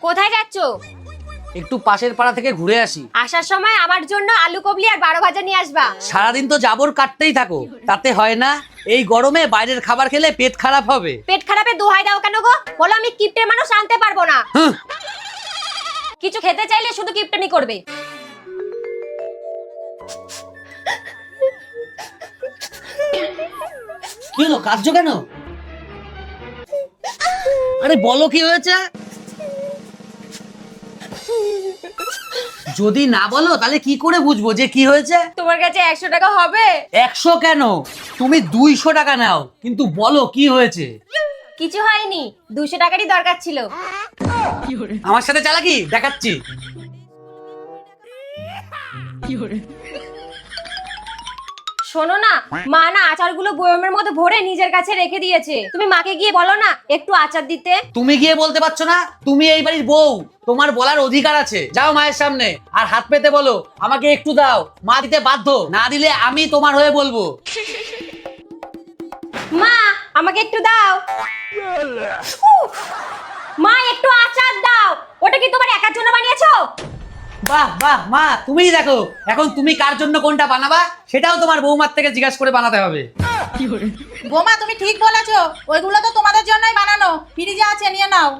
কোথায় যাচ্ছো? একটু পাশের পাড়া থেকে ঘুরে আসি। আসার সময় আমার জন্য আলু কবলি আর 12 ভাজা নিয়ে আসবা। সারাদিন তো জাবর কাটতেই থাকো, তাতে হয় না? এই গরমে বাইরের খাবার খেলে পেট খারাপ হবে। পেট খারাপে দোহাই দাও কেন গো? বলো আমি কিপ্টের মানুষ, আনতে পারবো না। হুঁ, কিছু খেতে চাইলে শুধু কিপ্টেমি করবে। কি হলো, কাঁদছো কেন? আরে বলো কি হয়েছে? যদি না বলো তাহলে কি করে বুঝবো যে কি হয়েছে? তোমার কাছে 100 টাকা হবে? 100 কেন, তুমি 200 টাকা নাও, কিন্তু বলো কি হয়েছে? কিছু হয়নি, 200 টাকারই দরকার ছিল। আমার সাথে চালাকি দেখাচ্ছি। শোনো না, মা না আচারগুলো বয়মের মধ্যে ভরে নিজের কাছে রেখে দিয়েছে। তুমি মাকে গিয়ে বলো না একটু আচার দিতে। তুমি গিয়ে বলতে পারছো না? তুমি এই বাড়ির বউ, তোমার বলার অধিকার আছে। যাও মায়ের সামনে আর হাত পেতে বলো আমাকে একটু দাও। মা দিতে বাধ্য, না দিলে আমি তোমার হয়ে বলবো। মা আমাকে একটু দাও। উফ, মা একটু আচার দাও। ওটা কি তোমার একার জন্য বানিয়েছো? বাহ বাহ মা, তুমিই দেখো এখন তুমি কার জন্য কোনটা বানাবা সেটাও তোমার বৌমার থেকে জিজ্ঞাসা করে বানাতে হবে। বোমা তুমি ঠিক বলেছো, ওইগুলো তো তোমাদের জন্যই বানানো, ফ্রিজে আছে, নিয়ে নাও।